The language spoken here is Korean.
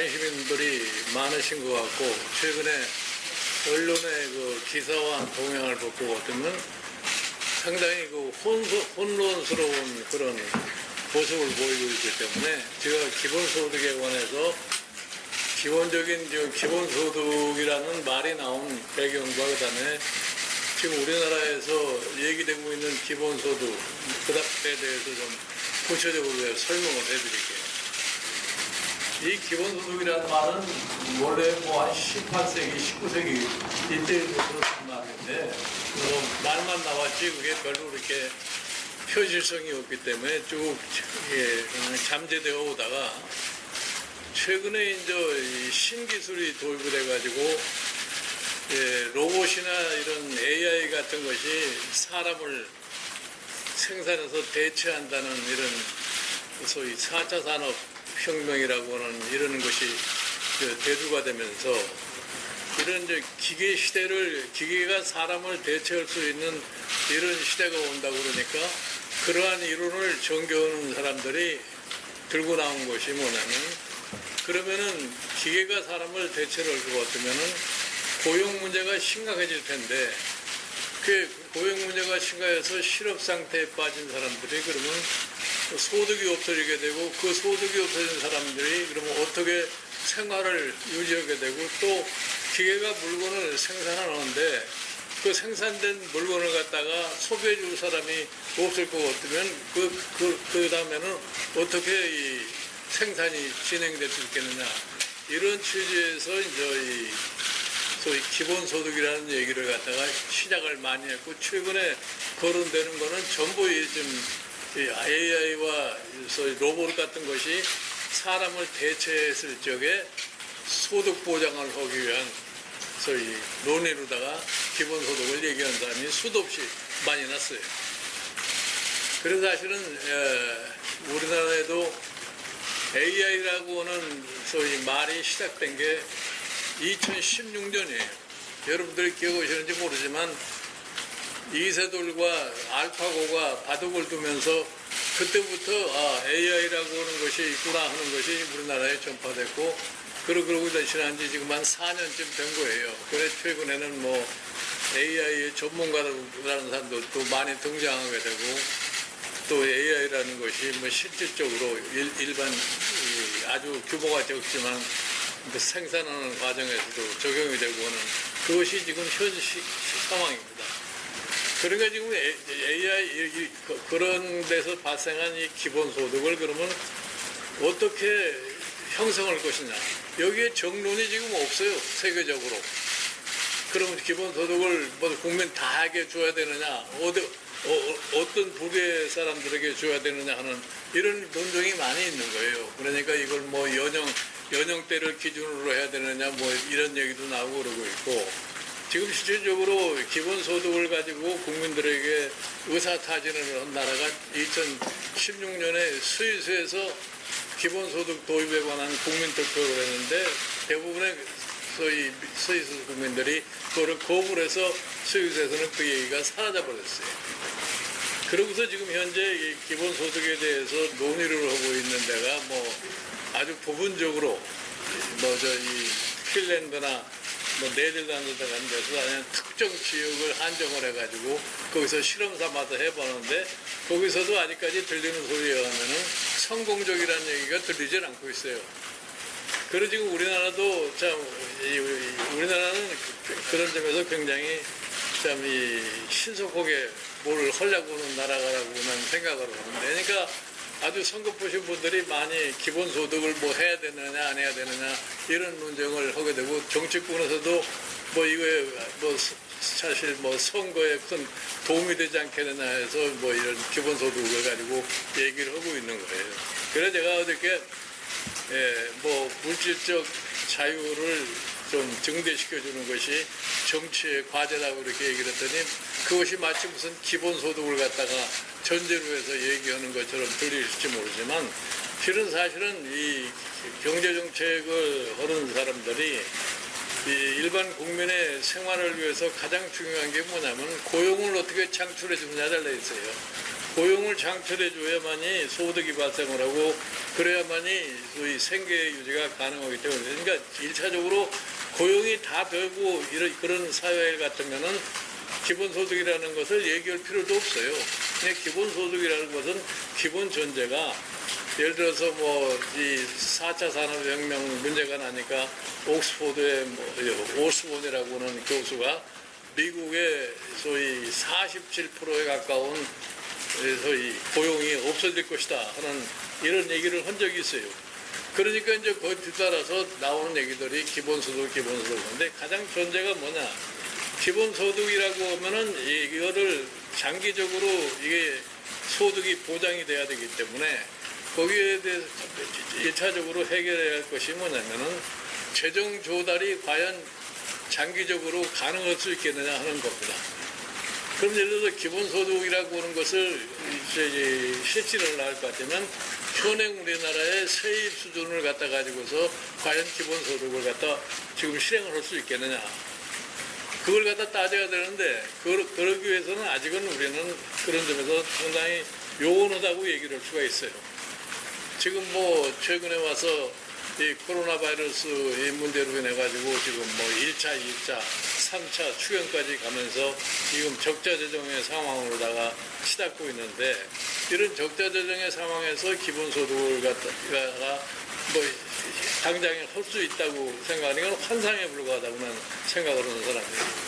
관심인 분들이 많으신 것 같고, 최근에 언론의 그 기사와 동향을 보고 어쩌면 상당히 그 혼란스러운 그런 모습을 보이고 있기 때문에 제가 기본소득에 관해서 기본적인 기본소득이라는 말이 나온 배경과 그다음에 지금 우리나라에서 얘기되고 있는 기본소득 그에 대해서 좀 구체적으로 설명을 해드릴게요. 이 기본소득이라는 말은 원래 뭐 한 18세기, 19세기 이때부터 들었던 말인데 말만 나왔지 그게 별로 그렇게 현실성이 없기 때문에 쭉 잠재되어 오다가 최근에 이제 신기술이 도입돼가지고 로봇이나 이런 AI 같은 것이 사람을 생산해서 대체한다는 이런 소위 4차 산업혁명이라고 하는 이런 것이 대두가 되면서 이런 이제 기계 시대를, 기계가 사람을 대체할 수 있는 이런 시대가 온다고 그러니까 그러한 이론을 정겨우는 사람들이 들고 나온 것이 뭐냐면, 그러면은 기계가 사람을 대체를 할 것 같으면은 고용 문제가 심각해질 텐데, 그 고용 문제가 심각해서 실업 상태에 빠진 사람들이 그러면 소득이 없어지게 되고, 그 소득이 없어진 사람들이 그러면 어떻게 생활을 유지하게 되고, 또 기계가 물건을 생산하는데 그 생산된 물건을 갖다가 소비해 줄 사람이 없을 것 같으면 그 다음에는 어떻게 이 생산이 진행될 수 있겠느냐, 이런 취지에서 이제 이 소위 기본소득이라는 얘기를 갖다가 시작을 많이 했고, 최근에 거론되는 거는 전부 좀 AI와 소위 로봇 같은 것이 사람을 대체했을 적에 소득 보장을 하기 위한 소위 논의로다가 기본소득을 얘기하는 사람이 수도 없이 많이 났어요. 그래서 사실은 우리나라에도 AI라고 하는 소위 말이 시작된 게 2016년이에요. 여러분들이 기억하시는지 모르지만 이세돌과 알파고가 바둑을 두면서 그때부터 AI라고 하는 것이 있구나 하는 것이 우리나라에 전파됐고, 그러고 지난 지 지금 한 4년쯤 된 거예요. 그래 최근에는 뭐 AI의 전문가라는 사람들도 많이 등장하게 되고, 또 AI라는 것이 뭐 실질적으로 일반 아주 규모가 적지만 그 생산하는 과정에서도 적용이 되고 하는 그것이 지금 현 상황입니다. 그러니까 지금 AI 그런 데서 발생한 이 기본소득을 그러면 어떻게 형성할 것이냐, 여기에 정론이 지금 없어요, 세계적으로. 그러면 기본소득을 뭐 국민 다에게 줘야 되느냐, 어떤 부류의 사람들에게 줘야 되느냐 하는 이런 논쟁이 많이 있는 거예요. 그러니까 이걸 뭐 연령대를 기준으로 해야 되느냐 뭐 이런 얘기도 나오고 그러고 있고, 지금 실질적으로 기본소득을 가지고 국민들에게 의사타진을 한 나라가 2016년에 스위스에서 기본소득 도입에 관한 국민투표를 했는데 대부분의 소위 스위스 국민들이 그거를 거부를 해서 스위스에서는 그 얘기가 사라져버렸어요. 그러고서 지금 현재 이 기본소득에 대해서 논의를 하고 있는 데가 뭐 아주 부분적으로 이 핀란드나 뭐 네덜란드 같은 데서 그냥 특정 지역을 한정을 해가지고 거기서 실험 삼아서 해보는데, 거기서도 아직까지 들리는 소리에 의하면은 성공적이라는 얘기가 들리질 않고 있어요. 그리고 지금 우리나라도 우리나라는 그런 점에서 굉장히 신속하게 뭘 하려고 하는 나라라고는 생각을 하는데, 그러니까 아주 성급하신 분들이 많이 기본소득을 뭐 해야 되느냐 안 해야 되느냐 이런 논쟁을 하게 되고, 정치권에서도 뭐 이거에 뭐 사실 뭐 선거에 큰 도움이 되지 않겠느냐 해서 뭐 이런 기본소득을 가지고 얘기를 하고 있는 거예요. 그래서 제가 어저께 뭐 물질적 자유를 좀 증대시켜주는 것이 정치의 과제라고 이렇게 얘기를 했더니, 그것이 마치 무슨 기본소득을 갖다가 전제로 해서 얘기하는 것처럼 들리실지 모르지만, 실은 사실은 이 경제정책을 하는 사람들이 이 일반 국민의 생활을 위해서 가장 중요한 게 뭐냐면 고용을 어떻게 창출해 주느냐에 달려 있어요. 고용을 창출해 줘야만이 소득이 발생을 하고 그래야만이 소위 생계 유지가 가능하기 때문에 그러니까 1차적으로 고용이 다 되고 그런 사회 같으면은 기본소득이라는 것을 얘기할 필요도 없어요. 그냥 기본소득이라는 것은 기본 전제가 예를 들어서 뭐 이 4차 산업혁명 문제가 나니까 옥스포드의 오스본이라고 하는 교수가 미국의 소위 47%에 가까운 소위 고용이 없어질 것이다 하는 이런 얘기를 한 적이 있어요. 그러니까 이제 그에 뒤따라서 나오는 얘기들이 기본소득인데 가장 전제가 뭐냐? 기본소득이라고 하면은 이거를 장기적으로 이게 소득이 보장이 돼야 되기 때문에 거기에 대해서 1차적으로 해결해야 할 것이 뭐냐면은 재정 조달이 과연 장기적으로 가능할 수 있겠느냐 하는 겁니다. 그럼 예를 들어서 기본소득이라고 하는 것을 이제 실질을 할 것 같으면 현행 우리나라의 세입 수준을 갖다 가지고서 과연 기본소득을 갖다 지금 실행을 할 수 있겠느냐. 그걸 갖다 따져야 되는데 그러기 위해서는 아직은 우리는 그런 점에서 상당히 요원하다고 얘기를 할 수가 있어요. 지금 뭐 최근에 와서 이 코로나 바이러스 이 문제로 인해 가지고 지금 뭐 1차, 2차, 3차 추경까지 가면서 지금 적자 재정의 상황으로다가 치닫고 있는데 이런 적자 재정의 상황에서 기본소득을 갖다가 뭐 당장에 할 수 있다고 생각하는 건 환상에 불과하다고 난 생각을 하는 사람이에요.